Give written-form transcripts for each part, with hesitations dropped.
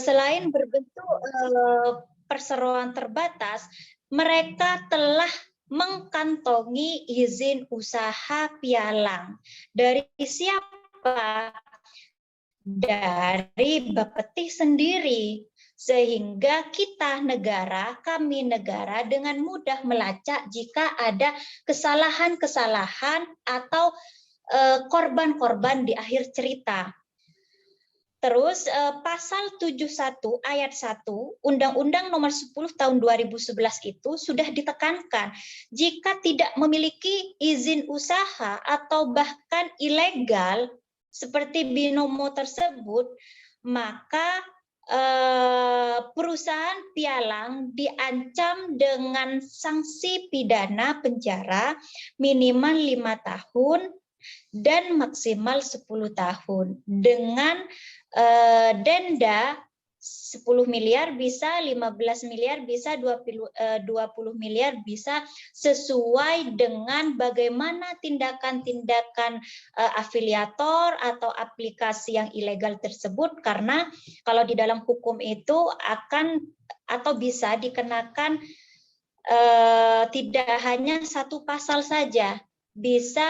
selain berbentuk perseroan terbatas, mereka telah mengantongi izin usaha pialang. Dari siapa? Dari Bapeti sendiri. Sehingga kami negara dengan mudah melacak jika ada kesalahan-kesalahan atau korban-korban di akhir cerita. Terus pasal 71 ayat 1 Undang-Undang Nomor 10 Tahun 2011 itu sudah ditekankan jika tidak memiliki izin usaha atau bahkan ilegal seperti binomo tersebut, maka perusahaan pialang diancam dengan sanksi pidana penjara minimal 5 tahun dan maksimal 10 tahun dengan denda 10 miliar bisa, 15 miliar bisa, 20 miliar bisa, sesuai dengan bagaimana tindakan-tindakan afiliator atau aplikasi yang ilegal tersebut, karena kalau di dalam hukum itu akan atau bisa dikenakan tidak hanya satu pasal saja, bisa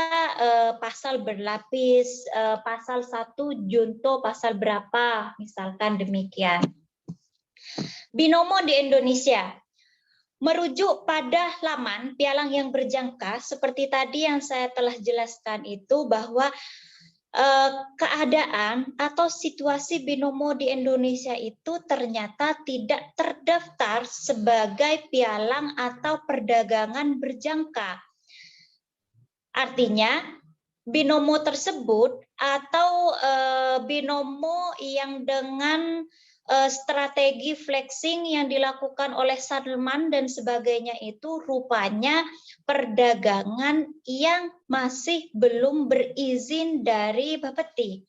pasal berlapis, pasal 1 junto pasal berapa, misalkan demikian. Binomo di Indonesia. Merujuk pada laman pialang yang berjangka, seperti tadi yang saya telah jelaskan itu, bahwa keadaan atau situasi binomo di Indonesia itu ternyata tidak terdaftar sebagai pialang atau perdagangan berjangka. Artinya, binomo tersebut atau binomo yang dengan strategi flexing yang dilakukan oleh Salman dan sebagainya itu rupanya perdagangan yang masih belum berizin dari Bapeti.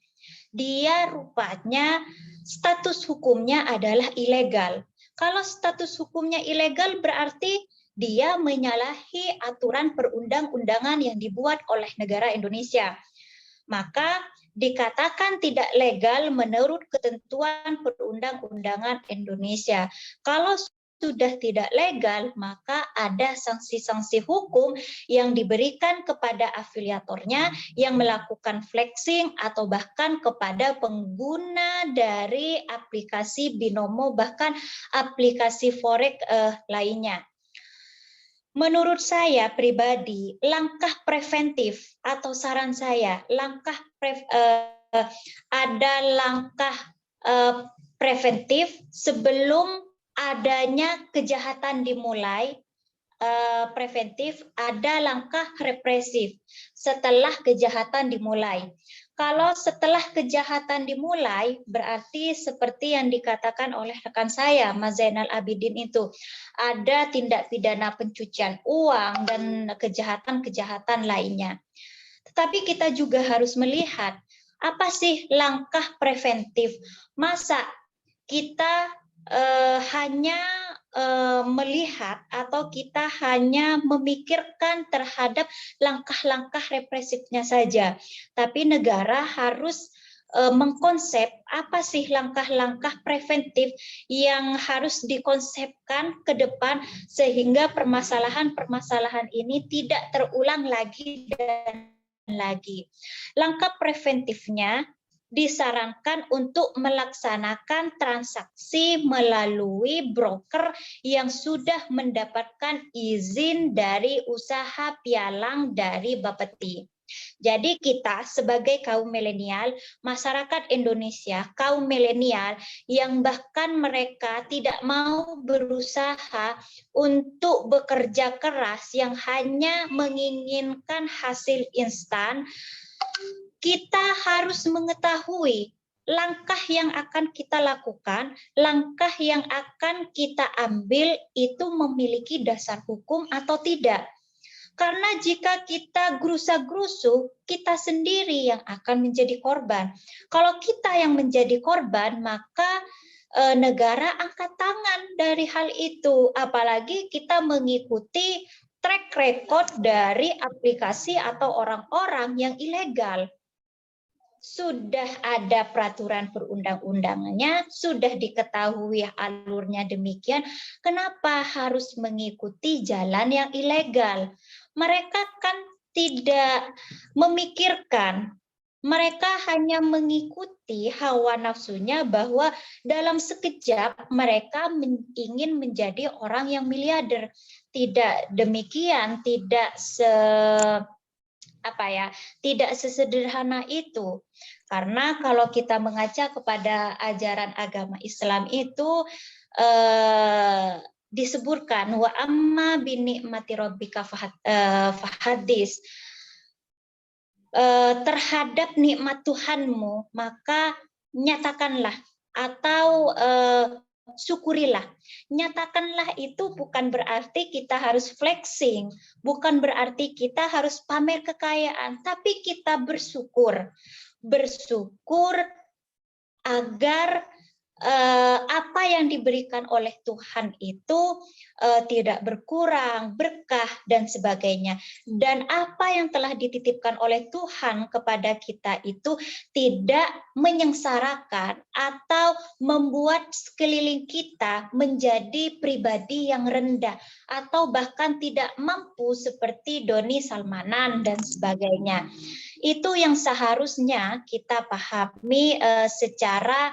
Dia rupanya status hukumnya adalah ilegal. Kalau status hukumnya ilegal berarti dia menyalahi aturan perundang-undangan yang dibuat oleh negara Indonesia. Maka dikatakan tidak legal menurut ketentuan perundang-undangan Indonesia. Kalau sudah tidak legal, maka ada sanksi-sanksi hukum yang diberikan kepada afiliatornya yang melakukan flexing atau bahkan kepada pengguna dari aplikasi binomo, bahkan aplikasi forex lainnya. Menurut saya pribadi, langkah preventif atau saran saya, ada langkah preventif sebelum adanya kejahatan dimulai. Preventif, ada langkah represif setelah kejahatan dimulai. Kalau setelah kejahatan dimulai, berarti seperti yang dikatakan oleh rekan saya, Mas Zainal Abidin itu, ada tindak pidana pencucian uang dan kejahatan-kejahatan lainnya. Tetapi kita juga harus melihat, apa sih langkah preventif? Masa kita hanya melihat atau kita hanya memikirkan terhadap langkah-langkah represifnya saja, tapi negara harus mengkonsep apa sih langkah-langkah preventif yang harus dikonsepkan ke depan sehingga permasalahan-permasalahan ini tidak terulang lagi dan lagi. Langkah preventifnya disarankan untuk melaksanakan transaksi melalui broker yang sudah mendapatkan izin dari usaha pialang dari Bapeti. Jadi kita sebagai kaum milenial, masyarakat Indonesia, kaum milenial yang bahkan mereka tidak mau berusaha untuk bekerja keras, yang hanya menginginkan hasil instan, kita harus mengetahui langkah yang akan kita lakukan, langkah yang akan kita ambil itu memiliki dasar hukum atau tidak. Karena jika kita gerusa-gerusu, kita sendiri yang akan menjadi korban. Kalau kita yang menjadi korban, maka negara angkat tangan dari hal itu. Apalagi kita mengikuti track record dari aplikasi atau orang-orang yang ilegal. sudah ada peraturan perundang-undangannya, sudah diketahui alurnya demikian, kenapa harus mengikuti jalan yang ilegal? Mereka kan tidak memikirkan, mereka hanya mengikuti hawa nafsunya bahwa dalam sekejap mereka ingin menjadi orang yang miliarder. Tidak demikian, tidak tidak sesederhana itu. Karena kalau kita mengaca kepada ajaran agama Islam itu disebutkan wa amma bi ni'mati rabbika fahadis, terhadap nikmat Tuhanmu maka nyatakanlah atau syukurilah. Nyatakanlah itu bukan berarti kita harus flexing, bukan berarti kita harus pamer kekayaan, tapi kita bersyukur. Bersyukur agar apa yang diberikan oleh Tuhan itu tidak berkurang, berkah dan sebagainya. Dan apa yang telah dititipkan oleh Tuhan kepada kita itu tidak menyengsarakan atau membuat sekeliling kita menjadi pribadi yang rendah atau bahkan tidak mampu seperti Doni Salmanan dan sebagainya. Itu yang seharusnya kita pahami secara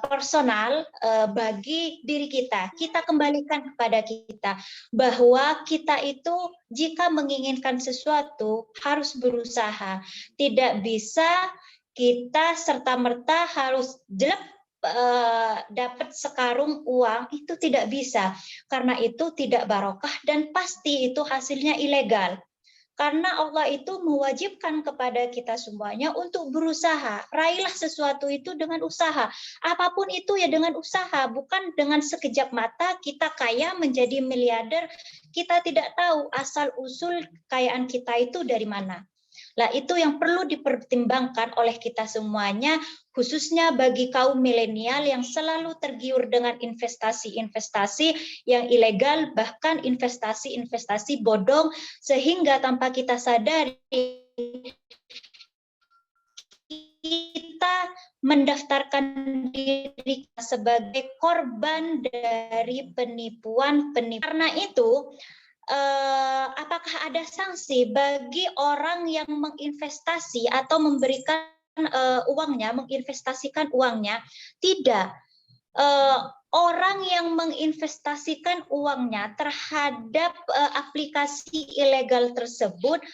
personal bagi diri kita. Kita kembalikan kepada kita bahwa kita itu jika menginginkan sesuatu harus berusaha. Tidak bisa kita serta-merta harus jelek dapat sekarung uang, itu tidak bisa. Karena itu tidak barokah dan pasti itu hasilnya ilegal. Karena Allah itu mewajibkan kepada kita semuanya untuk berusaha. Raihlah sesuatu itu dengan usaha. Apapun itu ya dengan usaha, bukan dengan sekejap mata kita kaya menjadi miliarder, kita tidak tahu asal-usul kekayaan kita itu dari mana. Nah, itu yang perlu dipertimbangkan oleh kita semuanya, khususnya bagi kaum milenial yang selalu tergiur dengan investasi-investasi yang ilegal, bahkan investasi-investasi bodong, sehingga tanpa kita sadari kita mendaftarkan diri sebagai korban dari penipuan. Karena itu, apakah ada sanksi bagi orang yang menginvestasi atau memberikan uangnya, menginvestasikan uangnya? Tidak. Orang yang menginvestasikan uangnya terhadap aplikasi ilegal tersebut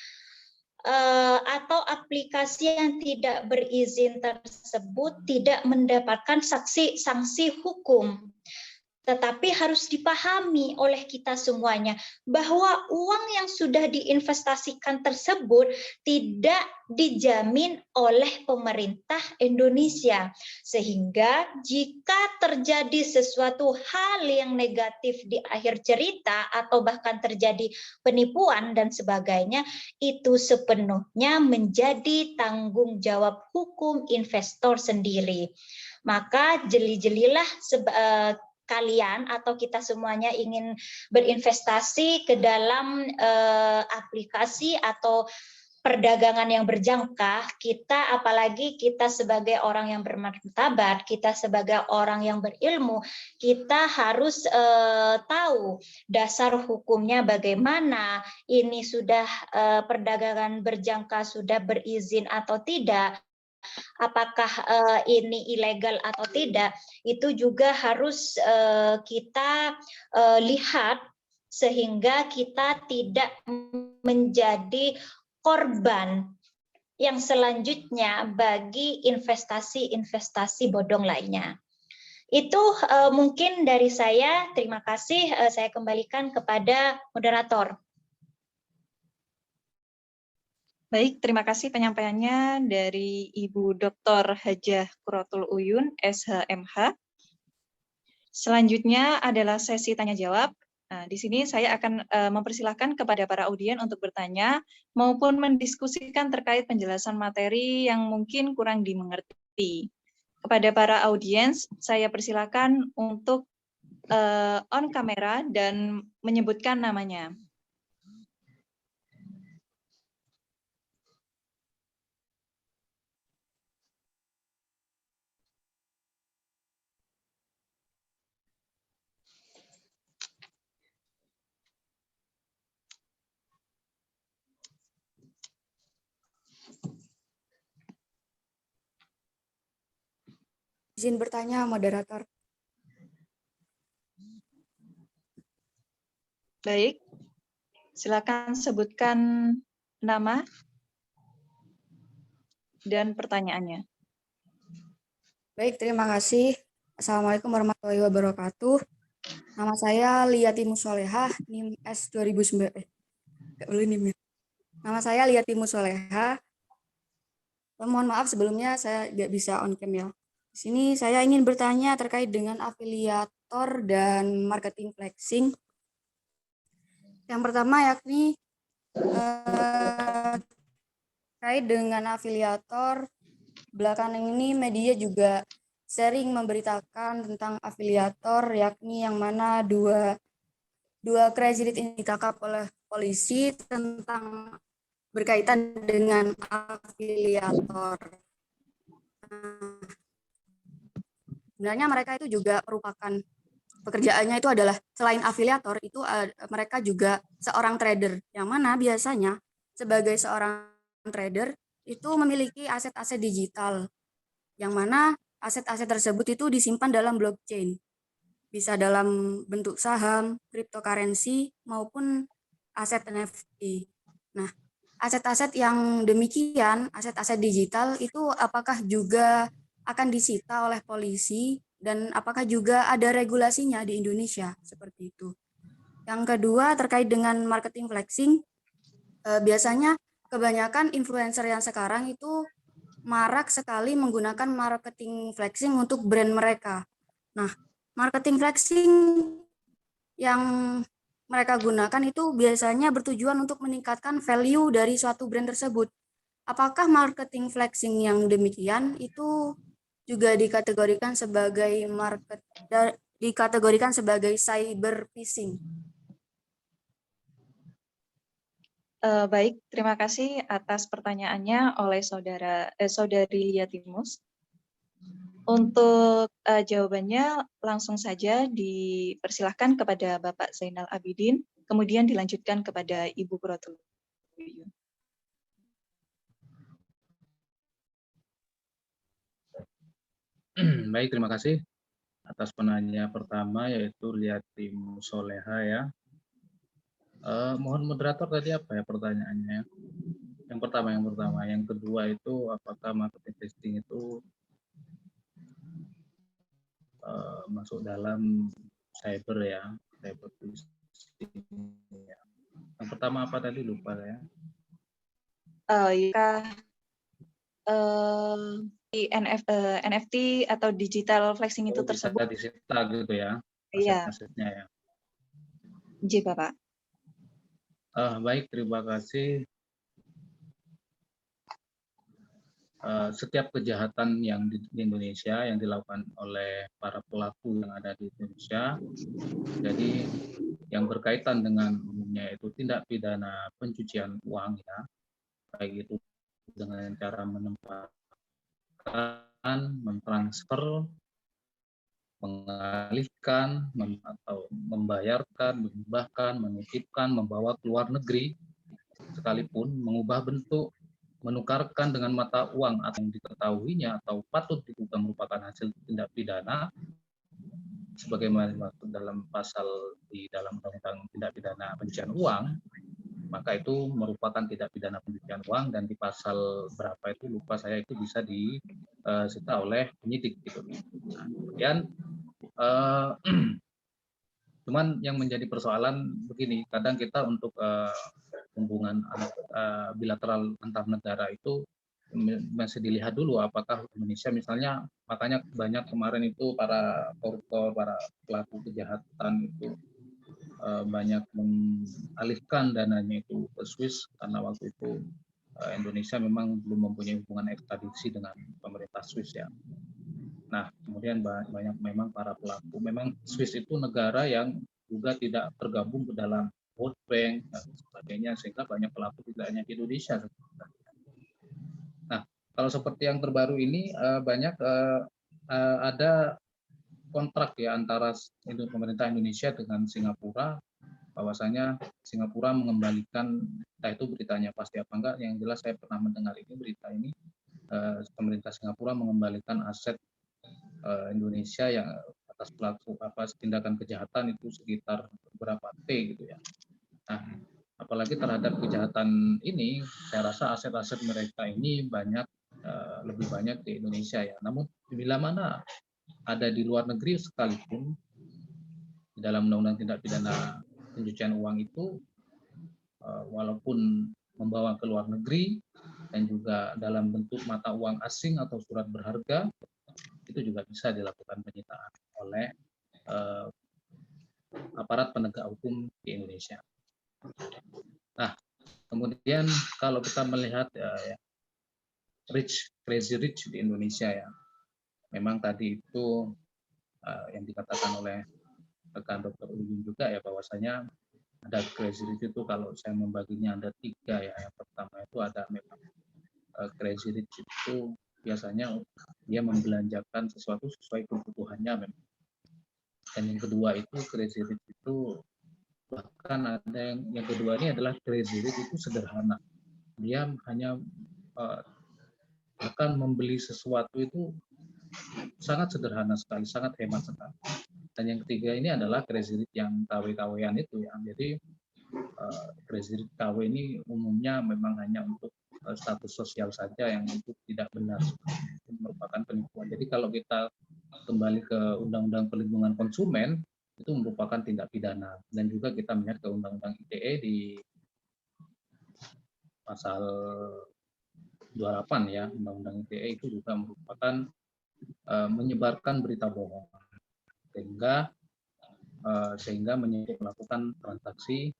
atau aplikasi yang tidak berizin tersebut tidak mendapatkan sanksi hukum. Tetapi harus dipahami oleh kita semuanya bahwa uang yang sudah diinvestasikan tersebut tidak dijamin oleh pemerintah Indonesia. Sehingga jika terjadi sesuatu hal yang negatif di akhir cerita atau bahkan terjadi penipuan dan sebagainya, itu sepenuhnya menjadi tanggung jawab hukum investor sendiri. Maka jeli-jelilah kalian atau kita semuanya ingin berinvestasi ke dalam aplikasi atau perdagangan yang berjangka, kita apalagi kita sebagai orang yang bermartabat, kita sebagai orang yang berilmu, kita harus tahu dasar hukumnya bagaimana, ini sudah perdagangan berjangka sudah berizin atau tidak, apakah ini ilegal atau tidak, itu juga harus kita lihat sehingga kita tidak menjadi korban yang selanjutnya bagi investasi-investasi bodong lainnya. Itu mungkin dari saya. Terima kasih. Saya kembalikan kepada moderator. Baik, terima kasih penyampaiannya dari Ibu Dr. Hajah Quratul Uyun, SHMH. Selanjutnya adalah sesi tanya-jawab. Nah, di sini saya akan mempersilahkan kepada para audien untuk bertanya maupun mendiskusikan terkait penjelasan materi yang mungkin kurang dimengerti. Kepada para audiens, saya persilakan untuk on kamera dan menyebutkan namanya. Izin bertanya, moderator. Baik, silakan sebutkan nama dan pertanyaannya. Baik, terima kasih. Assalamualaikum warahmatullahi wabarakatuh. Nama saya Liati Musolehah, NIM S 2009. Nggak boleh NIM ya. Nama saya Liati Musolehah. Mohon maaf sebelumnya saya nggak bisa on cam ya. Di sini saya ingin bertanya terkait dengan afiliator dan marketing flexing. Yang pertama yakni terkait dengan afiliator, belakangan ini media juga sering memberitakan tentang afiliator, yakni yang mana dua crazy rich ini ditangkap oleh polisi tentang berkaitan dengan afiliator. Sebenarnya mereka itu juga merupakan pekerjaannya itu adalah selain afiliator itu mereka juga seorang trader, yang mana biasanya sebagai seorang trader itu memiliki aset-aset digital, yang mana aset-aset tersebut itu disimpan dalam blockchain, bisa dalam bentuk saham, cryptocurrency, maupun aset NFT. Nah, aset-aset yang demikian, aset-aset digital itu apakah juga akan disita oleh polisi dan apakah juga ada regulasinya di Indonesia seperti itu. Yang kedua terkait dengan marketing flexing, biasanya kebanyakan influencer yang sekarang itu marak sekali menggunakan marketing flexing untuk brand mereka. Nah, marketing flexing yang mereka gunakan itu biasanya bertujuan untuk meningkatkan value dari suatu brand tersebut. Apakah marketing flexing yang demikian itu juga dikategorikan sebagai cyber phishing? Baik, terima kasih atas pertanyaannya oleh saudari Liatimus. Untuk jawabannya langsung saja dipersilahkan kepada Bapak Zainal Abidin, kemudian dilanjutkan kepada Ibu Protulu. Baik, terima kasih atas penanya pertama yaitu Liati Musoleha ya. Mohon moderator tadi apa ya pertanyaannya? Yang pertama. Yang kedua itu apakah marketing testing itu masuk dalam cyber ya, cyber phishing ya. Yang pertama apa tadi lupa ya? NFT atau digital flexing itu Bisa tersebut. disita gitu ya, Iya. aset-asetnya ya. J, Bapak. Baik, terima kasih. Setiap kejahatan yang di Indonesia yang dilakukan oleh para pelaku yang ada di Indonesia, jadi yang berkaitan dengan umumnya itu tindak pidana pencucian uang ya, baik itu dengan cara menempatkan, mentransfer, mengalihkan, atau membayarkan, mengubahkan, menitipkan, membawa ke luar negeri, sekalipun mengubah bentuk, menukarkan dengan mata uang atau yang diketahuinya atau patut diduga merupakan hasil tindak pidana sebagaimana dimaksud dalam pasal di dalam Undang-Undang Tindak Pidana Pencucian Uang, maka itu merupakan tindak pidana pencucian uang dan di pasal berapa itu lupa saya itu bisa disita oleh penyidik gitu. Nah, kemudian cuman yang menjadi persoalan begini, kadang kita untuk hubungan bilateral antar negara itu masih dilihat dulu apakah Indonesia misalnya, makanya banyak kemarin itu para koruptor, para pelaku kejahatan itu banyak mengalihkan dananya itu ke Swiss karena waktu itu Indonesia memang belum mempunyai hubungan ekstradisi dengan pemerintah Swiss ya. Nah, kemudian banyak memang para pelaku, memang Swiss itu negara yang juga tidak tergabung ke dalam World Bank dan sebagainya, sehingga banyak pelaku tidak hanya di Indonesia. Nah, kalau seperti yang terbaru ini banyak ada kontrak ya antara pemerintah Indonesia dengan Singapura, bahwasanya Singapura mengembalikan, entah itu beritanya pasti apa enggak, yang jelas saya pernah mendengar ini berita ini, pemerintah Singapura mengembalikan aset Indonesia yang atas pelaku tindakan kejahatan itu sekitar berapa T gitu ya. Nah, apalagi terhadap kejahatan ini, saya rasa aset-aset mereka ini lebih banyak di Indonesia ya. Namun bila mana ada di luar negeri sekalipun, di dalam Undang-Undang Tindak Pidana Pencucian Uang itu, walaupun membawa ke luar negeri dan juga dalam bentuk mata uang asing atau surat berharga, itu juga bisa dilakukan penyitaan oleh aparat penegak hukum di Indonesia. Nah, kemudian kalau kita melihat crazy rich di Indonesia ya, memang tadi itu yang dikatakan oleh rekan Dr. Uyun juga ya, bahwasanya ada crazy rich itu kalau saya membaginya ada 3 ya. Yang pertama itu ada memang crazy rich itu biasanya dia membelanjakan sesuatu sesuai kebutuhannya memang. Dan yang kedua itu crazy rich itu bahkan ada yang kedua ini adalah crazy rich itu sederhana. Dia hanya akan membeli sesuatu itu sangat sederhana sekali, sangat hemat sekali. Dan yang ketiga ini adalah crazy rich yang KW-KW-an itu ya. Jadi crazy rich KW ini umumnya memang hanya untuk status sosial saja yang itu tidak benar, itu merupakan penipuan. Jadi kalau kita kembali ke Undang-Undang Perlindungan Konsumen, itu merupakan tindak pidana. Dan juga kita melihat ke Undang-Undang ITE di pasal 28 ya, Undang-Undang ITE itu juga merupakan menyebarkan berita bohong sehingga melakukan transaksi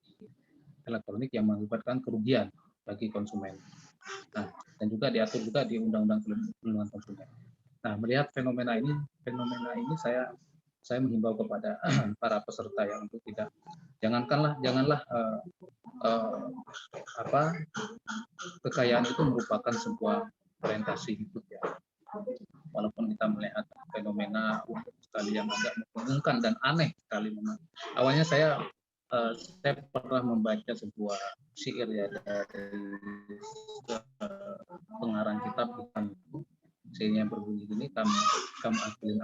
elektronik yang mengakibatkan kerugian bagi konsumen. Nah, dan juga diatur juga di Undang-Undang Perlindungan Konsumen. Nah, melihat fenomena ini saya menghimbau kepada para peserta yang untuk janganlah kekayaan itu merupakan sebuah orientasi hidup ya. Walaupun kita melihat fenomena sekali yang agak membingungkan dan aneh sekali memang. Awalnya saya pernah membaca sebuah syair ya dari pengarang kitab bukan syairnya berbunyi ini kam akilin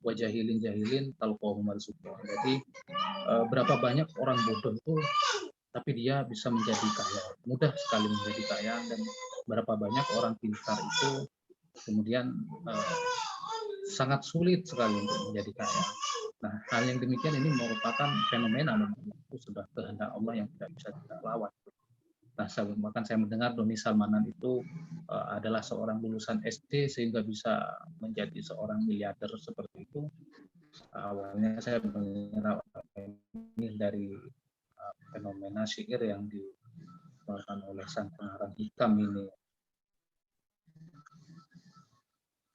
wajahilin talqahu marzuqa. Jadi berapa banyak orang bodoh itu tapi dia bisa menjadi kaya, mudah sekali menjadi kaya, dan berapa banyak orang pintar itu kemudian sangat sulit sekali untuk menjadi kaya. Nah, hal yang demikian ini merupakan fenomena itu sudah kehendak Allah yang tidak bisa kita lawan. Nah, bahkan saya mendengar Doni Salmanan itu adalah seorang lulusan SD sehingga bisa menjadi seorang miliarder seperti itu. Awalnya saya mengira ini dari fenomena syair yang dikeluarkan oleh sang pengarang hikam ini.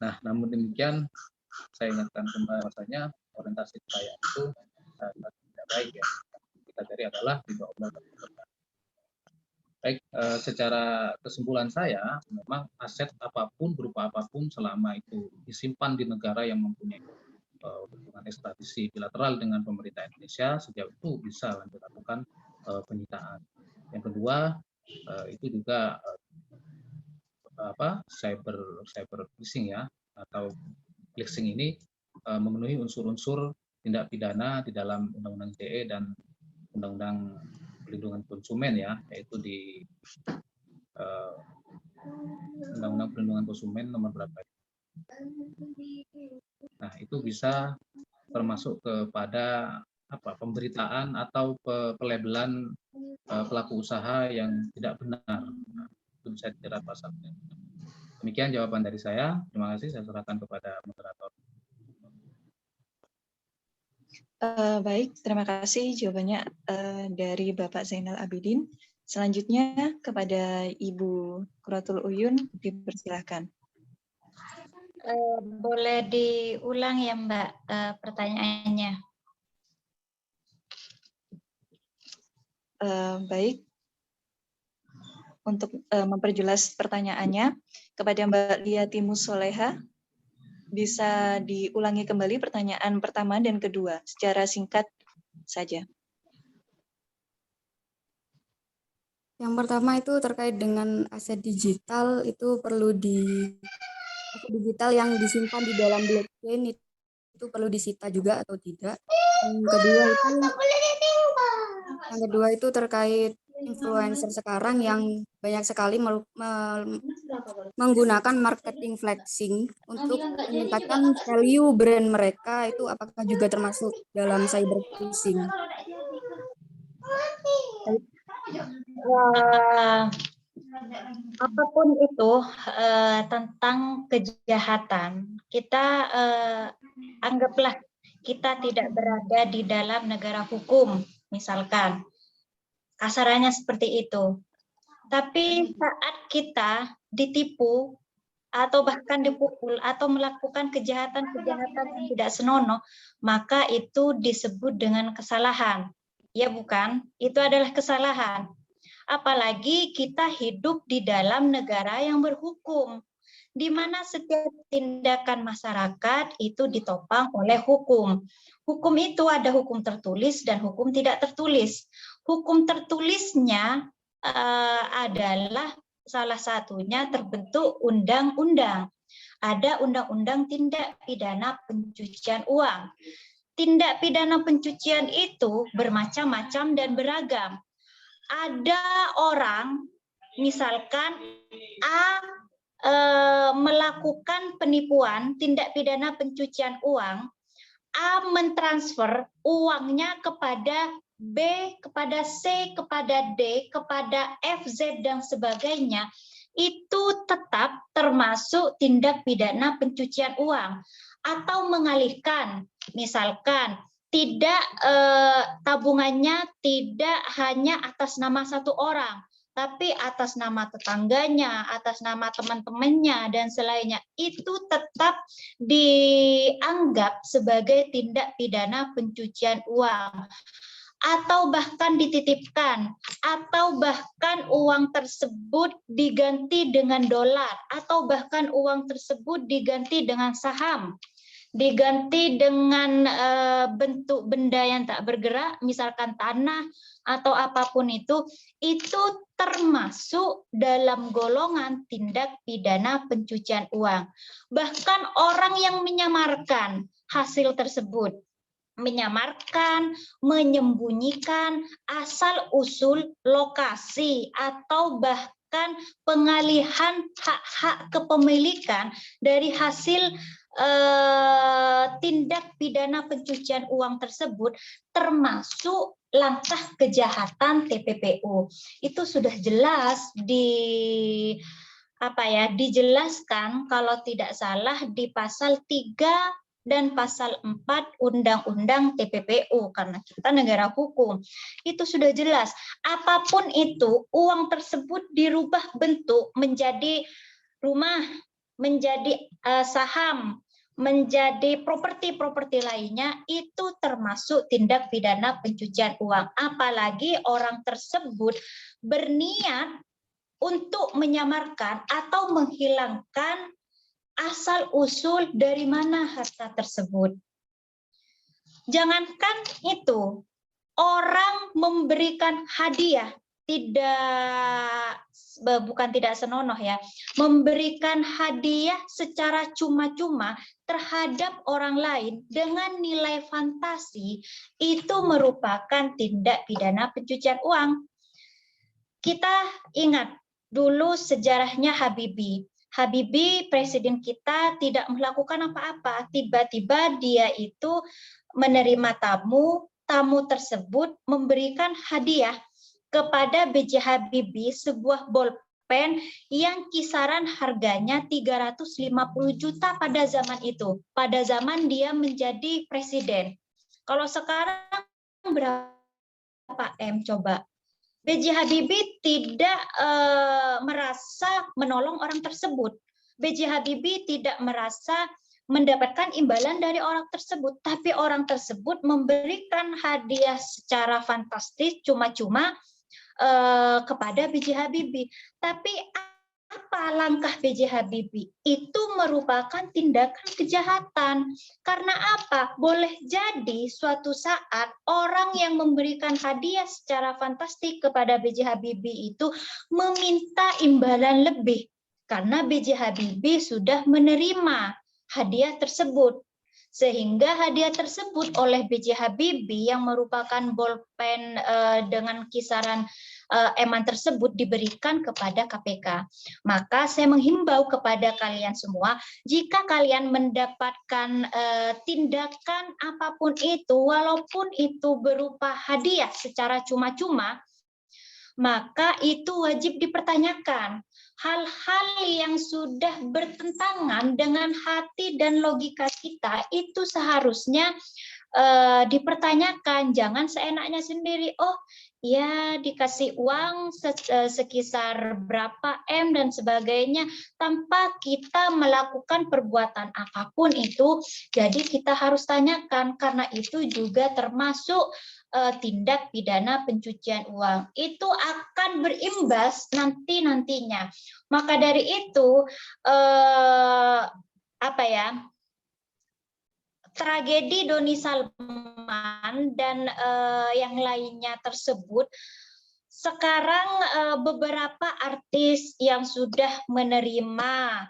Nah, namun demikian saya ingatkan kembali bahwasanya orientasi saya itu tidak baik ya. Kita cari adalah ridho Allah. Baik, secara kesimpulan saya, memang aset apapun berupa apapun selama itu disimpan di negara yang mempunyai hubungan ekstradisi bilateral dengan pemerintah Indonesia, sejauh itu bisa dilakukan penyitaan. Yang kedua, itu juga cyber phishing ya, atau phishing ini memenuhi unsur-unsur tindak pidana di dalam Undang-Undang ITE dan Undang-Undang Perlindungan Konsumen ya, yaitu di Undang-Undang Perlindungan Konsumen nomor berapa? Nah, itu bisa termasuk kepada pemberitaan atau pelabelan pelaku usaha yang tidak benar. Nah, itu bisa dijerat pasalnya. Demikian jawaban dari saya. Terima kasih. Saya serahkan kepada moderator. Baik, terima kasih jawabannya dari Bapak Zainal Abidin. Selanjutnya kepada Ibu Quratul Uyun, dipersilakan. Boleh diulang ya Mbak pertanyaannya? Baik, untuk memperjelas pertanyaannya kepada Mbak Liati Musoleha, bisa diulangi kembali pertanyaan pertama dan kedua secara singkat saja. Yang pertama itu terkait dengan aset digital itu perlu aset digital yang disimpan di dalam blockchain itu perlu disita juga atau tidak. Yang kedua itu terkait influencer sekarang yang banyak sekali menggunakan marketing flexing untuk meningkatkan value brand mereka, itu apakah juga termasuk dalam cyber phishing? Apapun itu tentang kejahatan, kita anggaplah kita tidak berada di dalam negara hukum, misalkan kasarannya seperti itu. Tapi saat kita ditipu atau bahkan dipukul atau melakukan kejahatan-kejahatan yang tidak senonoh, maka itu disebut dengan kesalahan. Ya bukan? Itu adalah kesalahan. Apalagi kita hidup di dalam negara yang berhukum, di mana setiap tindakan masyarakat itu ditopang oleh hukum. Hukum itu ada hukum tertulis dan hukum tidak tertulis. Hukum tertulisnya adalah salah satunya terbentuk undang-undang. Ada undang-undang tindak pidana pencucian uang. Tindak pidana pencucian itu bermacam-macam dan beragam. Ada orang, misalkan A melakukan penipuan, tindak pidana pencucian uang, A mentransfer uangnya kepada B, kepada C, kepada D, kepada F, Z, dan sebagainya, itu tetap termasuk tindak pidana pencucian uang. Atau mengalihkan, misalkan tidak tabungannya tidak hanya atas nama satu orang, tapi atas nama tetangganya, atas nama teman-temannya, dan selainnya, itu tetap dianggap sebagai tindak pidana pencucian uang. Atau bahkan dititipkan, atau bahkan uang tersebut diganti dengan dolar, atau bahkan uang tersebut diganti dengan saham, diganti dengan bentuk benda yang tak bergerak, misalkan tanah atau apapun itu termasuk dalam golongan tindak pidana pencucian uang. Bahkan orang yang menyamarkan hasil tersebut, menyamarkan, menyembunyikan asal-usul lokasi atau bahkan pengalihan hak-hak kepemilikan dari hasil tindak pidana pencucian uang tersebut, termasuk langkah kejahatan TPPU. Itu sudah jelas dijelaskan kalau tidak salah di pasal 3 dan pasal 4 Undang-Undang TPPU, karena kita negara hukum. Itu sudah jelas. Apapun itu, uang tersebut dirubah bentuk menjadi rumah, menjadi saham, menjadi properti-properti lainnya, itu termasuk tindak pidana pencucian uang. Apalagi orang tersebut berniat untuk menyamarkan atau menghilangkan asal-usul dari mana harta tersebut. Jangankan itu, orang memberikan hadiah, bukan tidak senonoh ya, memberikan hadiah secara cuma-cuma terhadap orang lain dengan nilai fantasi, itu merupakan tindak pidana pencucian uang. Kita ingat dulu sejarahnya Habibie. Habibie, presiden kita, tidak melakukan apa-apa. Tiba-tiba dia itu menerima tamu tersebut memberikan hadiah kepada B.J. Habibie sebuah bolpen yang kisaran harganya 350 juta pada zaman itu. Pada zaman dia menjadi presiden. Kalau sekarang berapa M coba? B.J. Habibie tidak merasa menolong orang tersebut. B.J. Habibie tidak merasa mendapatkan imbalan dari orang tersebut, tapi orang tersebut memberikan hadiah secara fantastis cuma-cuma kepada B.J. Habibie. Tapi apa langkah B.J. Habibie? Itu merupakan tindakan kejahatan. Karena apa? Boleh jadi suatu saat orang yang memberikan hadiah secara fantastik kepada B.J. Habibie itu meminta imbalan lebih. karena B.J. Habibie sudah menerima hadiah tersebut. Sehingga hadiah tersebut oleh B.J. Habibie yang merupakan bolpen dengan kisaran eman tersebut diberikan kepada KPK. Maka saya menghimbau kepada kalian semua, jika kalian mendapatkan tindakan apapun itu, walaupun itu berupa hadiah secara cuma-cuma, maka itu wajib dipertanyakan. Hal-hal yang sudah bertentangan dengan hati dan logika kita itu seharusnya dipertanyakan. Jangan seenaknya sendiri, oh ya dikasih uang sekisar berapa M dan sebagainya, tanpa kita melakukan perbuatan apapun itu. Jadi kita harus tanyakan, karena itu juga termasuk tindak pidana pencucian uang. Itu akan berimbas nantinya. Maka dari itu tragedi Doni Salman dan yang lainnya tersebut, sekarang beberapa artis yang sudah menerima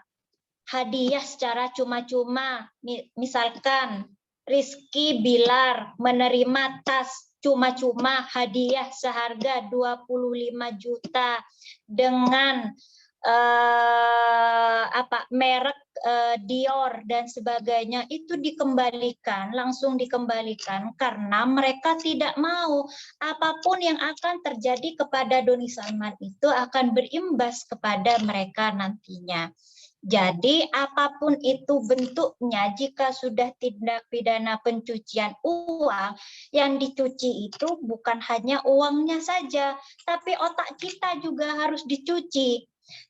hadiah secara cuma-cuma, misalkan Rizky Bilar menerima tas cuma-cuma hadiah seharga 25 juta dengan merek Dior dan sebagainya, itu langsung dikembalikan karena mereka tidak mau apapun yang akan terjadi kepada Doni Salman itu akan berimbas kepada mereka nantinya. Jadi apapun itu bentuknya, jika sudah tindak pidana pencucian uang, yang dicuci itu bukan hanya uangnya saja, tapi otak kita juga harus dicuci.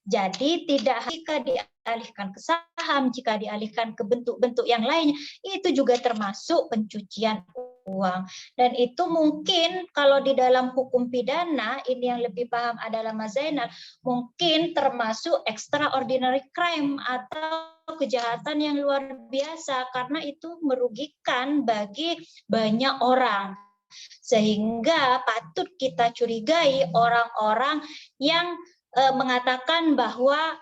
Jadi tidak jika dialihkan ke saham, jika dialihkan ke bentuk-bentuk yang lainnya, itu juga termasuk pencucian uang. Dan itu mungkin kalau di dalam hukum pidana, ini yang lebih paham adalah Mas Zainal, mungkin termasuk extraordinary crime atau kejahatan yang luar biasa, karena itu merugikan bagi banyak orang. Sehingga patut kita curigai orang-orang yang mengatakan bahwa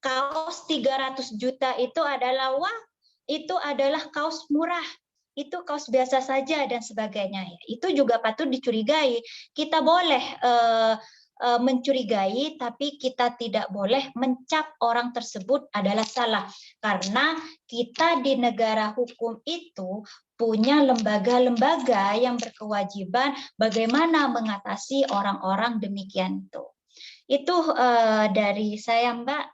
kaos 300 juta itu adalah kaos murah, itu kaos biasa saja dan sebagainya. Itu juga patut dicurigai. Kita boleh mencurigai, tapi kita tidak boleh mencap orang tersebut adalah salah, karena kita di negara hukum itu punya lembaga-lembaga yang berkewajiban bagaimana mengatasi orang-orang demikian itu. Itu dari saya, Mbak.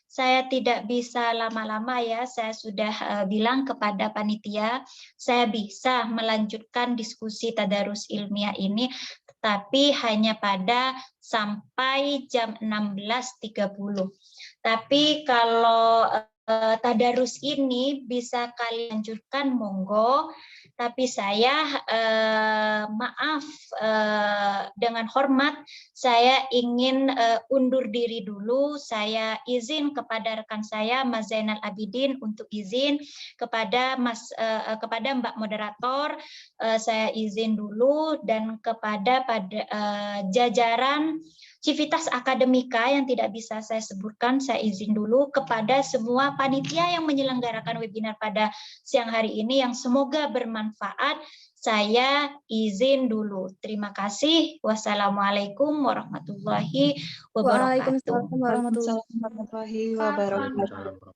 Saya tidak bisa lama-lama ya, saya sudah bilang kepada panitia, saya bisa melanjutkan diskusi tadarus ilmiah ini, tetapi hanya pada sampai jam 16.30. Tapi kalau tadarus ini bisa kalian lanjutkan, monggo. Tapi saya maaf, dengan hormat saya ingin undur diri dulu. Saya izin kepada rekan saya Mas Zainal Abidin untuk izin kepada Mbak moderator, saya izin dulu, dan kepada jajaran Civitas Akademika yang tidak bisa saya sebutkan, saya izin dulu kepada semua panitia yang menyelenggarakan webinar pada siang hari ini yang semoga bermanfaat. Saya izin dulu. Terima kasih. Wassalamualaikum warahmatullahi wabarakatuh. Waalaikumsalam warahmatullahi wabarakatuh.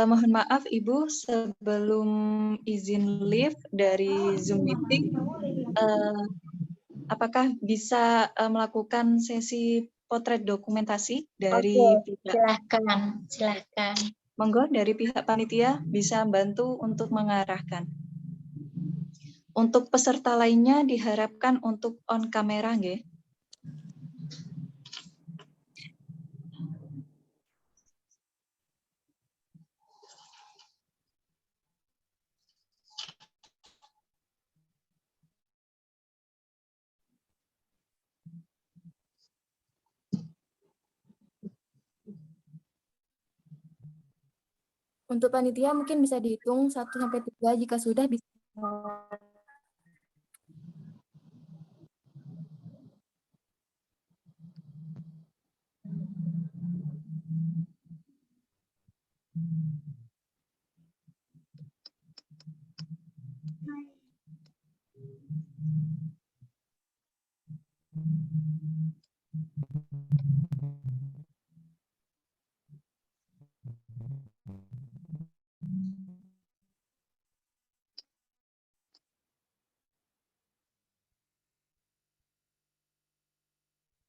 Mohon maaf Ibu, sebelum izin live dari Zoom meeting, apakah bisa melakukan sesi potret dokumentasi dari pihak? Silahkan. Monggo, dari pihak panitia bisa bantu untuk mengarahkan. Untuk peserta lainnya diharapkan untuk on kamera, nggih. Untuk panitia mungkin bisa dihitung 1-3 jika sudah bisa.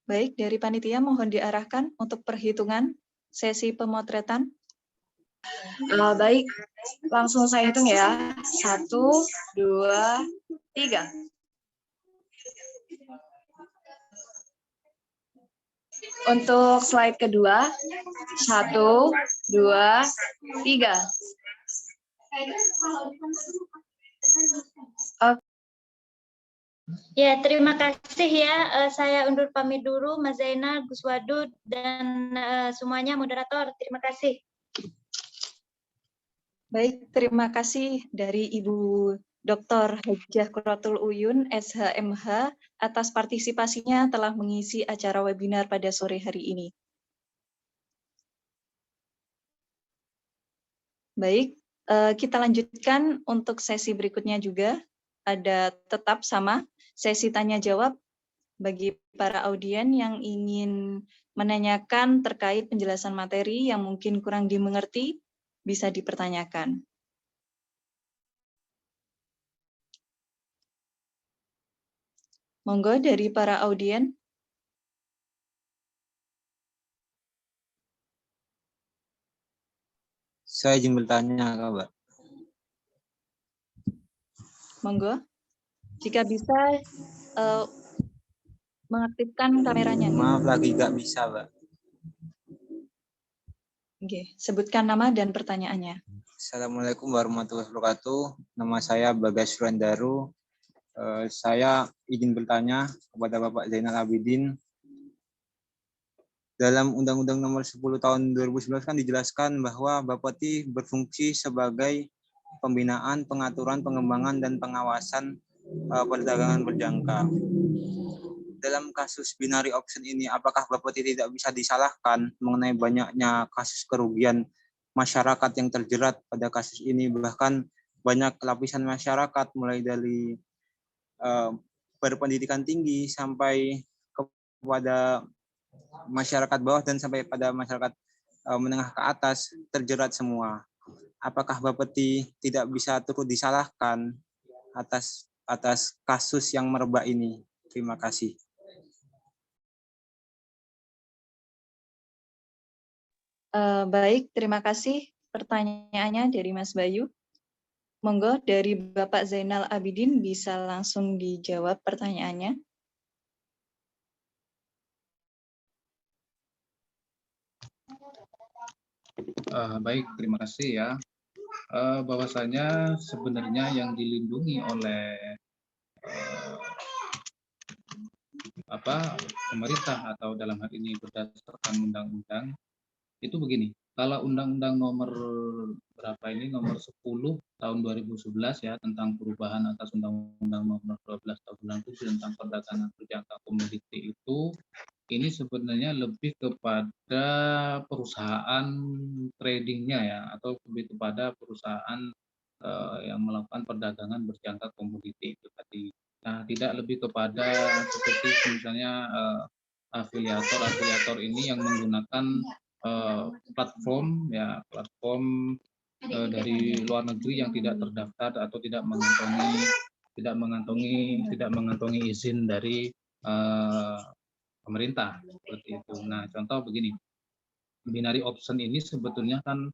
Baik, dari panitia mohon diarahkan untuk perhitungan sesi pemotretan. Baik, langsung saya hitung ya. 1, 2, 3. Untuk slide kedua, 1, 2, 3. Ya, terima kasih ya. Saya undur pamit dulu, Mas Zainal, Gus Wadud, dan semuanya moderator. Terima kasih. Baik, terima kasih dari Ibu Dr. Hajah Quratul Uyun, SHMH, atas partisipasinya telah mengisi acara webinar pada sore hari ini. Baik, kita lanjutkan untuk sesi berikutnya juga. Ada tetap sama, sesi tanya-jawab bagi para audien yang ingin menanyakan terkait penjelasan materi yang mungkin kurang dimengerti, bisa dipertanyakan. Monggo dari para audien. Saya izin bertanya, Mbak. Monggo. Jika bisa mengaktifkan kameranya. Maaf lagi nggak bisa, Mbak. Oke, sebutkan nama dan pertanyaannya. Assalamualaikum warahmatullahi wabarakatuh. Nama saya Bagas Surandaru. Saya izin bertanya kepada Bapak Zainal Abidin. Dalam Undang-Undang Nomor 10 Tahun 2011 kan dijelaskan bahwa Bapeti berfungsi sebagai pembinaan, pengaturan, pengembangan, dan pengawasan perdagangan berjangka. Dalam kasus binary option ini, apakah Bapeti tidak bisa disalahkan mengenai banyaknya kasus kerugian masyarakat yang terjerat pada kasus ini? Bahkan banyak lapisan masyarakat, mulai dari berpendidikan tinggi sampai kepada masyarakat bawah dan sampai pada masyarakat menengah ke atas, terjerat semua. Apakah Bapeti tidak bisa turut disalahkan atas kasus yang merebak ini? Terima kasih. Baik, terima kasih pertanyaannya dari Mas Bayu. Monggo dari Bapak Zainal Abidin bisa langsung dijawab pertanyaannya. Baik, terima kasih ya. Bahwasanya sebenarnya yang dilindungi oleh pemerintah atau dalam hal ini berdasarkan undang-undang itu begini. Kalau Undang-Undang Nomor berapa ini, Nomor 10 Tahun 2011 ya, tentang perubahan atas Undang-Undang Nomor 12 Tahun 97 tentang perdagangan berjangka komoditi itu, ini sebenarnya lebih kepada perusahaan tradingnya ya, atau lebih kepada perusahaan yang melakukan perdagangan berjangka komoditi itu tadi. Nah, tidak lebih kepada seperti misalnya afiliator ini yang menggunakan platform dari luar negeri yang tidak terdaftar atau tidak mengantongi izin dari pemerintah seperti itu. Nah, contoh begini, binary option ini sebetulnya kan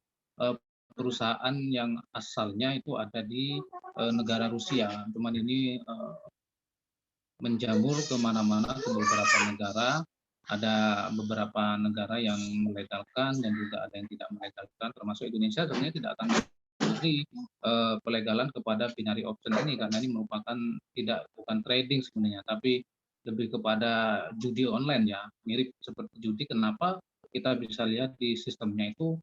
perusahaan yang asalnya itu ada di negara Rusia, cuman ini menjamur kemana-mana ke beberapa negara. Ada beberapa negara yang melegalkan dan juga ada yang tidak melegalkan, termasuk Indonesia sebenarnya tidak akan memberi pelegalan kepada binary option ini karena ini merupakan bukan trading sebenarnya, tapi lebih kepada judi online ya, mirip seperti judi. Kenapa kita bisa lihat di sistemnya itu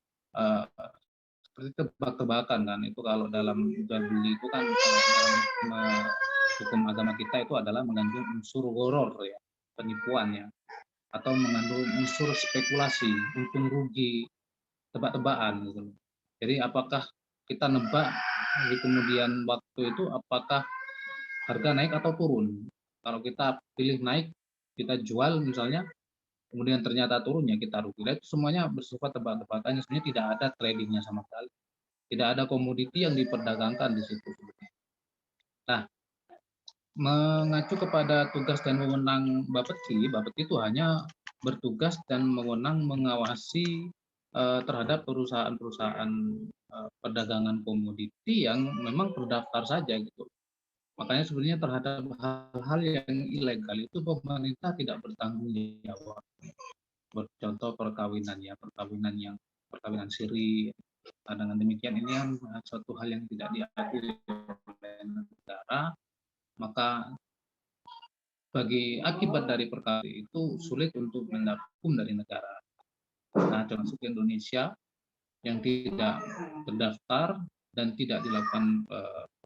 seperti tebak-tebakan kan, itu kalau dalam jual beli itu kan dalam hukum agama kita itu adalah mengandung unsur gharar ya, penipuan ya. atau mengandung unsur spekulasi, untung rugi, tebak-tebakan gitu. Jadi apakah kita nebak di kemudian waktu itu apakah harga naik atau turun. Kalau kita pilih naik, kita jual misalnya, kemudian ternyata turun ya kita rugi. Itu semuanya bersifat tebak-tebakan, sebenarnya tidak ada tradingnya sama sekali. Tidak ada komoditi yang diperdagangkan di situ. Nah, mengacu kepada tugas dan wewenang Bapeti itu hanya bertugas dan wewenang mengawasi terhadap perusahaan-perusahaan perdagangan komoditi yang memang terdaftar saja gitu. Makanya sebenarnya terhadap hal-hal yang ilegal itu pemerintah tidak bertanggung jawab. Contoh perkawinan ya, perkawinan siri. Dengan demikian ini kan suatu hal yang tidak diakui oleh negara, maka bagi akibat dari perkara itu sulit untuk mendapat hukum dari negara. Nah, termasuk Indonesia yang tidak terdaftar dan tidak dilakukan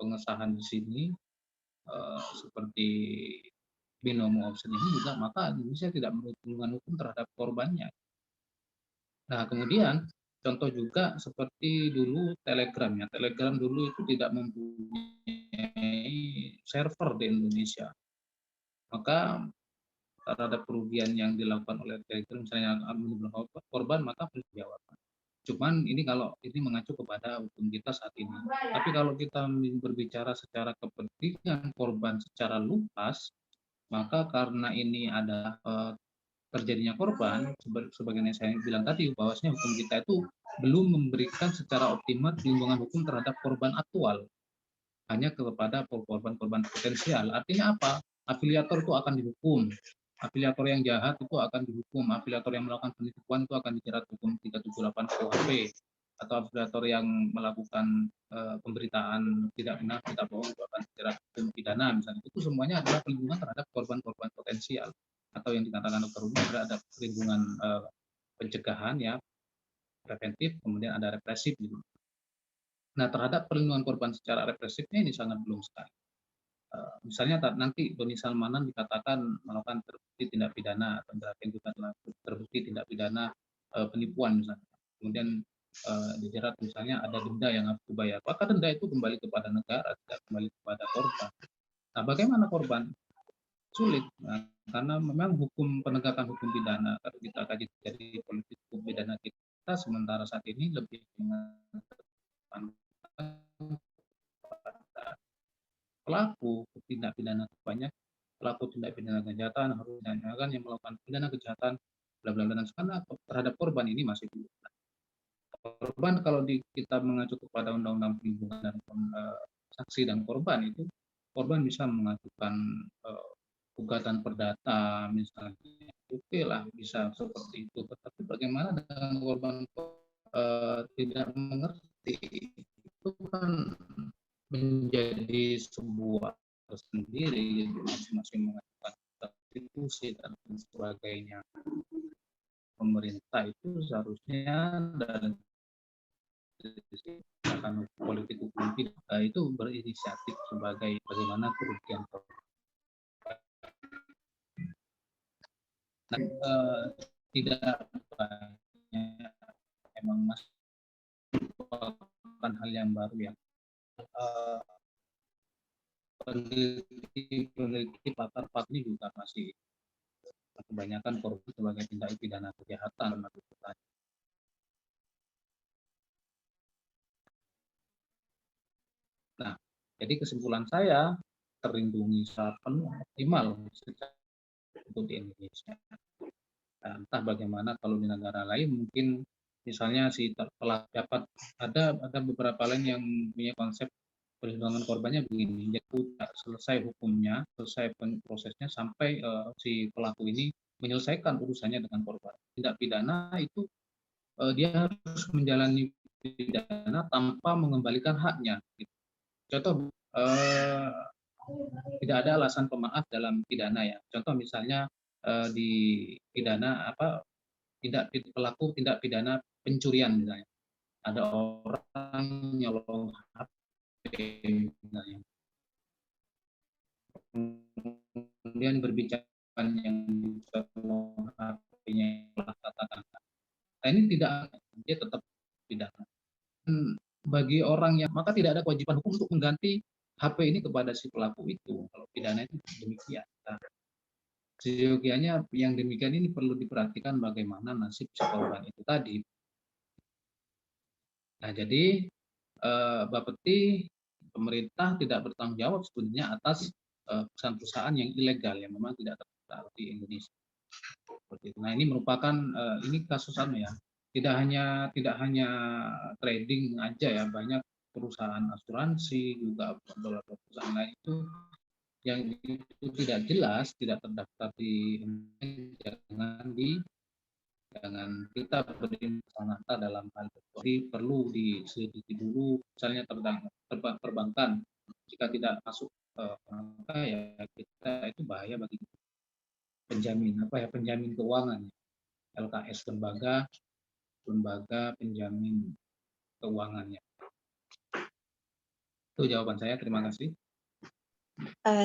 pengesahan di sini seperti binomo option ini juga, maka Indonesia tidak memperhitungkan hukum terhadap korbannya. Nah, kemudian contoh juga seperti dulu Telegram ya. Telegram dulu itu tidak mempunyai server di Indonesia. Maka terhadap kerugian yang dilakukan oleh Telegram, misalnya menimbulkan korban, maka harus dijawab. Cuman ini kalau ini mengacu kepada hukum kita saat ini. Tapi kalau kita berbicara secara kepentingan korban secara luas, maka karena ini ada terjadinya korban, sebagaimana saya bilang tadi, bahwasanya hukum kita itu belum memberikan secara optimal perlindungan hukum terhadap korban aktual, hanya kepada korban-korban potensial. Artinya apa? Afiliator itu akan dihukum. Afiliator yang jahat itu akan dihukum. Afiliator yang melakukan penipuan itu akan dijerat hukum 378 KUHP. Atau afiliator yang melakukan pemberitaan tidak benar, tidak bohong, itu akan dijerat hukum pidana misalnya. Itu semuanya adalah perlindungan terhadap korban-korban potensial. Atau yang dikatakan Dr. Rudi ada perlindungan pencegahan ya, preventif, kemudian ada represif gitu. Nah, terhadap perlindungan korban secara represifnya ini sangat belum sekali. Misalnya nanti Doni Salmanan dikatakan melakukan terbukti tindak pidana atau juga terbukti tindak pidana penipuan misalnya. Kemudian dijerat misalnya ada denda yang harus dibayar. Maka denda itu kembali kepada negara, tidak kembali kepada korban. Nah, bagaimana korban? Sulit, nah, karena memang hukum penegakan hukum pidana, kalau kita kaji dari politik hukum pidana kita sementara saat ini lebih pelaku tindak pidana banyak, pelaku tindak pidana kejahatan harus ditanyakan yang melakukan pidana kejahatan bla bla bla, dan karena terhadap korban ini masih belum. Korban kalau kita mengacu kepada undang-undang perlindungan dan saksi dan korban itu, korban bisa mengajukan gugatan perdata misalnya, oke lah bisa seperti itu. Tetapi bagaimana dengan korban tidak mengerti, itu kan menjadi sebuah tersendiri, masing-masing mengajukan konstitusi dan sebagainya. Pemerintah itu seharusnya dalam politik hukum itu berinisiatif sebagai bagaimana kerugian tidak banyak, emang merupakan hal yang baru ya. Peneliti pakar ini juga masih kebanyakan korupsi sebagai tindak pidana kejahatan. Nah, jadi kesimpulan saya terlindungi secara penuh optimal untuk di Indonesia. Nah, entah bagaimana kalau di negara lain, mungkin misalnya telah dapat ada beberapa lain yang punya konsep perlindungan korbannya begini, yaitu selesai hukumnya, selesai prosesnya sampai si pelaku ini menyelesaikan urusannya dengan korban. Tindak pidana itu dia harus menjalani pidana tanpa mengembalikan haknya. Contoh tidak ada alasan pemaaf dalam pidana ya. Contoh misalnya di pidana pelaku tindak pidana pencurian misalnya. Ada orang nyolong HP misalnya. Kemudian berbicara yang nyolong HP HP-nya katakan. Nah, ini tidak, dia tetap pidana. Bagi orang yang, maka tidak ada kewajiban hukum untuk mengganti HP ini kepada si pelaku itu. Kalau pidana itu demikian. Nah, seyogianya yang demikian ini perlu diperhatikan bagaimana nasib si korban itu tadi. Nah, jadi Bapeti, pemerintah tidak bertanggung jawab sebenarnya atas perusahaan-perusahaan yang ilegal yang memang tidak terdaftar di Indonesia. Nah, ini merupakan ini kasus ya. Tidak hanya trading aja ya, banyak perusahaan asuransi juga beberapa perusahaan lain itu yang itu tidak jelas, tidak terdaftar di Indonesia, jangan kita berinvestasi dalam hal itu. Jadi perlu diselidiki dulu, misalnya perbankan, jika tidak masuk maka ya kita itu bahaya bagi penjamin penjamin keuangan, LKS lembaga penjamin keuangannya. Itu jawaban saya, terima kasih.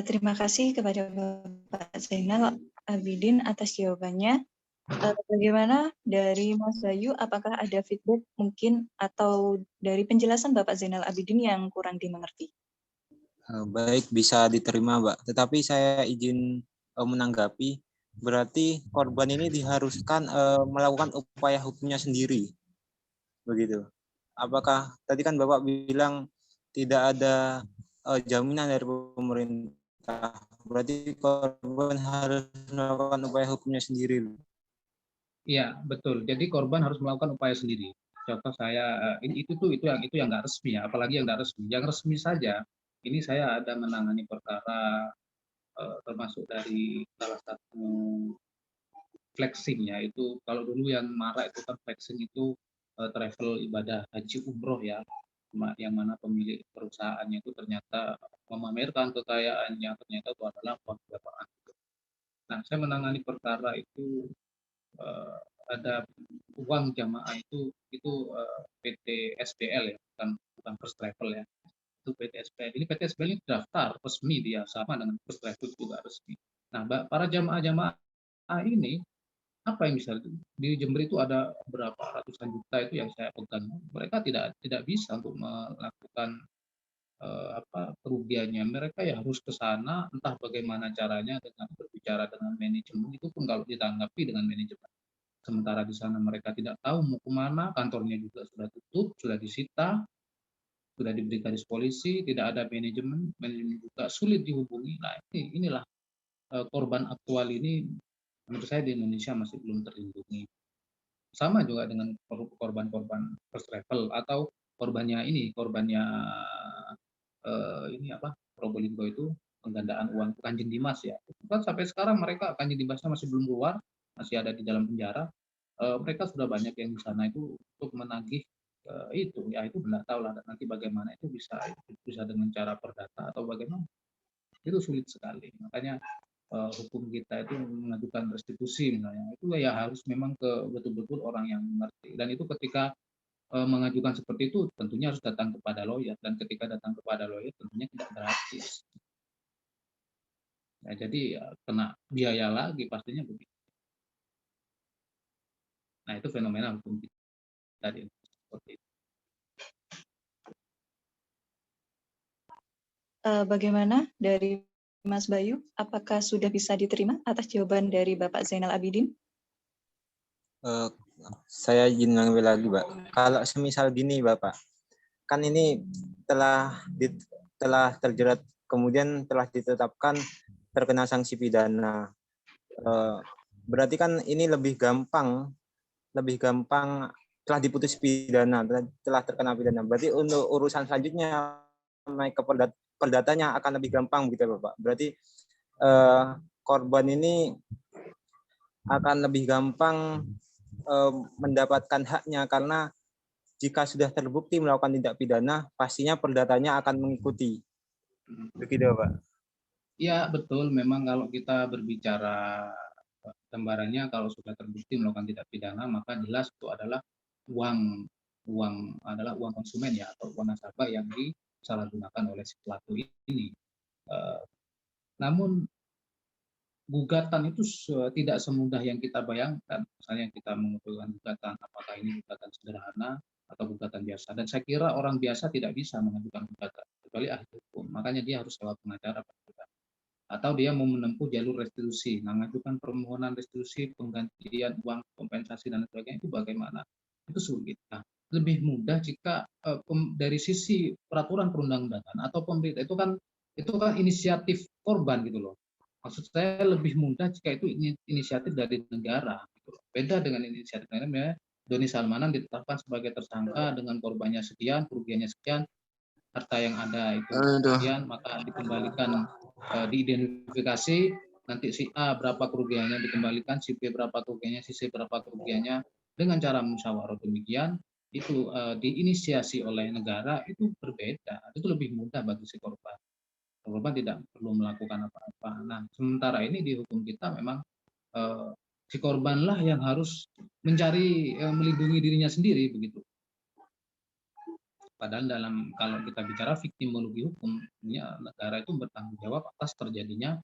Terima kasih kepada Bapak Zainal Abidin atas jawabannya. Bagaimana dari Mas Bayu, apakah ada feedback mungkin atau dari penjelasan Bapak Zainal Abidin yang kurang dimengerti? Baik, bisa diterima, Mbak. Tetapi saya izin menanggapi, berarti korban ini diharuskan melakukan upaya hukumnya sendiri, begitu. Apakah tadi kan Bapak bilang tidak ada jaminan dari pemerintah, berarti korban harus melakukan upaya hukumnya sendiri. Iya, betul. Jadi korban harus melakukan upaya sendiri. Contoh saya itu yang nggak resmi ya, apalagi yang nggak resmi. Yang resmi saja, ini saya ada menangani perkara termasuk dari salah satu flexing ya, itu kalau dulu yang marak itu kan flexing itu travel ibadah haji umroh ya, yang mana pemilik perusahaannya itu ternyata memamerkan kekayaannya, ternyata itu adalah uang jamaah. Nah, saya menangani perkara itu ada uang jamaah itu PT SBL ya, bukan First Travel ya, itu PT SBL. Ini PT SBL ini daftar resmi, dia sama dengan First Travel juga resmi. Nah, para jamaah ini apa yang bisa di Jember itu ada berapa ratusan juta itu yang saya pegang. Mereka tidak bisa untuk melakukan kerugiannya. Mereka ya harus ke sana, entah bagaimana caranya dengan berbicara dengan manajemen, itu pun kalau ditanggapi dengan manajemen. Sementara di sana mereka tidak tahu mau kemana, kantornya juga sudah tutup, sudah disita, sudah diberi garis polisi, tidak ada manajemen juga sulit dihubungi. Nah, inilah korban aktual ini menurut saya di Indonesia masih belum terlindungi. Sama juga dengan korban-korban first travel atau korbannya Probolinggo itu penggandaan uang Kanjeng Dimas ya. Kan sampai sekarang mereka Kanjeng Dimasnya masih belum keluar, masih ada di dalam penjara. Mereka sudah banyak yang di sana itu untuk menagih itu tidak tahu lah nanti bagaimana itu bisa dengan cara perdata atau bagaimana, itu sulit sekali. Makanya hukum kita itu mengajukan restitusi misalnya, itu ya harus memang ke betul-betul orang yang mengerti, dan itu ketika mengajukan seperti itu tentunya harus datang kepada lawyer, dan ketika datang kepada lawyer tentunya tidak gratis. Nah, jadi kena biaya lagi pastinya begitu. Nah, itu fenomena hukum kita tadi seperti itu. Bagaimana dari Mas Bayu, apakah sudah bisa diterima atas jawaban dari Bapak Zainal Abidin? Saya izin mengambil lagi, Pak. Kalau semisal gini, Bapak, kan ini telah terjerat, kemudian telah ditetapkan terkena sanksi pidana. Berarti kan ini lebih gampang telah diputus pidana, telah terkena pidana. Berarti untuk urusan selanjutnya naik ke perdatanya akan lebih gampang gitu, Bapak. Berarti korban ini akan lebih gampang mendapatkan haknya, karena jika sudah terbukti melakukan tindak pidana, pastinya perdatanya akan mengikuti. Begitu, Pak? Ya, betul. Memang kalau kita berbicara gambarannya, kalau sudah terbukti melakukan tindak pidana, maka jelas itu adalah uang konsumen ya, atau uang nasabah yang disalahgunakan oleh si pelaku ini. Namun gugatan itu tidak semudah yang kita bayangkan. Misalnya kita mengusulkan gugatan, apakah ini gugatan sederhana atau gugatan biasa. Dan saya kira orang biasa tidak bisa mengajukan gugatan, kecuali ahli hukum. Makanya dia harus lewat pengacara. Atau dia mau menempuh jalur restitusi, mengajukan permohonan restitusi, penggantian uang, kompensasi, dan sebagainya, itu bagaimana? Itu sulit. Nah, lebih mudah jika dari sisi peraturan perundang-undangan atau pemerintah itu kan inisiatif korban gitu loh. Maksud saya lebih mudah jika itu inisiatif dari negara. Gitu loh. Beda dengan inisiatif negara, Doni Salmanan ditetapkan sebagai tersangka dengan korbannya sekian, kerugiannya sekian, harta yang ada itu sekian, maka dikembalikan, diidentifikasi, nanti si A berapa kerugiannya dikembalikan, si B berapa kerugiannya, si C berapa kerugiannya, dengan cara musyawarah demikian, itu diinisiasi oleh negara, itu berbeda, itu lebih mudah bagi si korban. Korban tidak perlu melakukan apa-apa. Nah, sementara ini di hukum kita memang si korbanlah yang harus mencari melindungi dirinya sendiri begitu. Padahal kalau kita bicara viktimologi hukum, negara itu bertanggung jawab atas terjadinya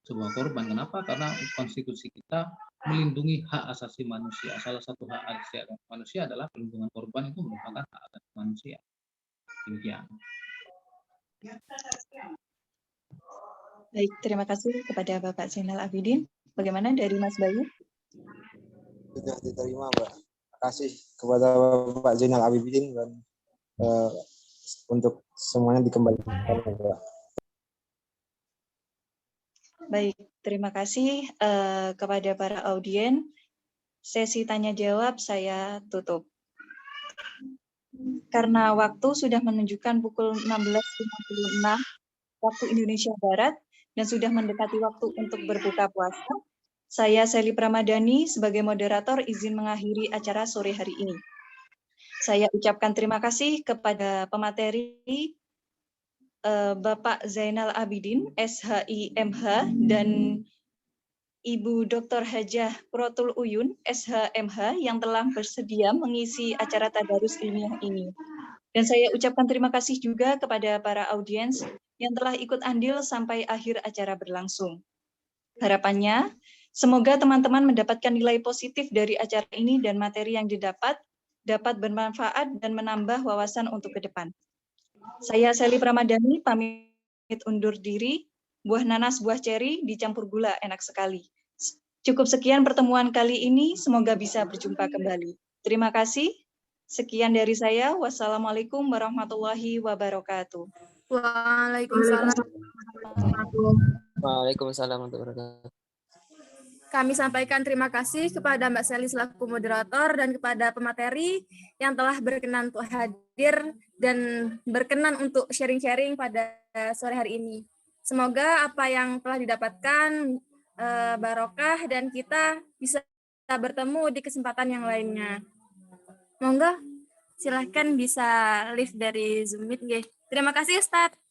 sebuah korban. Kenapa? Karena konstitusi kita melindungi hak asasi manusia. Salah satu hak asasi manusia adalah perlindungan korban, itu merupakan hak asasi manusia. Demikian. Baik, terima kasih kepada Bapak Zainal Abidin. Bagaimana dari Mas Bayu? Sudah diterima, Mbak. Terima kasih kepada Bapak Zainal Abidin dan untuk semuanya dikembalikan, Mbak. Baik, terima kasih kepada para audien. Sesi tanya jawab saya tutup. Karena waktu sudah menunjukkan pukul 16.56 waktu Indonesia Barat dan sudah mendekati waktu untuk berbuka puasa, saya Sally Pramadani sebagai moderator izin mengakhiri acara sore hari ini. Saya ucapkan terima kasih kepada pemateri Bapak Zainal Abidin, SHI MH, dan Ibu Dr. Hajah Protul Uyun, SHMH, yang telah bersedia mengisi acara tadarus ilmiah ini. Dan saya ucapkan terima kasih juga kepada para audiens yang telah ikut andil sampai akhir acara berlangsung. Harapannya, semoga teman-teman mendapatkan nilai positif dari acara ini dan materi yang didapat dapat bermanfaat dan menambah wawasan untuk ke depan. Saya Sally Pramadani, pamit undur diri. Buah nanas, buah ceri, dicampur gula, enak sekali. Cukup sekian pertemuan kali ini, semoga bisa berjumpa kembali. Terima kasih. Sekian dari saya. Wassalamualaikum warahmatullahi wabarakatuh. Waalaikumsalam. Waalaikumsalam warahmatullahi wabarakatuh. Kami sampaikan terima kasih kepada Mbak Sally selaku moderator dan kepada pemateri yang telah berkenan untuk hadir dan berkenan untuk sharing-sharing pada sore hari ini. Semoga apa yang telah didapatkan barokah dan kita bisa bertemu di kesempatan yang lainnya. Monggo, silahkan bisa live dari Zoom Meet. Terima kasih Ustadz.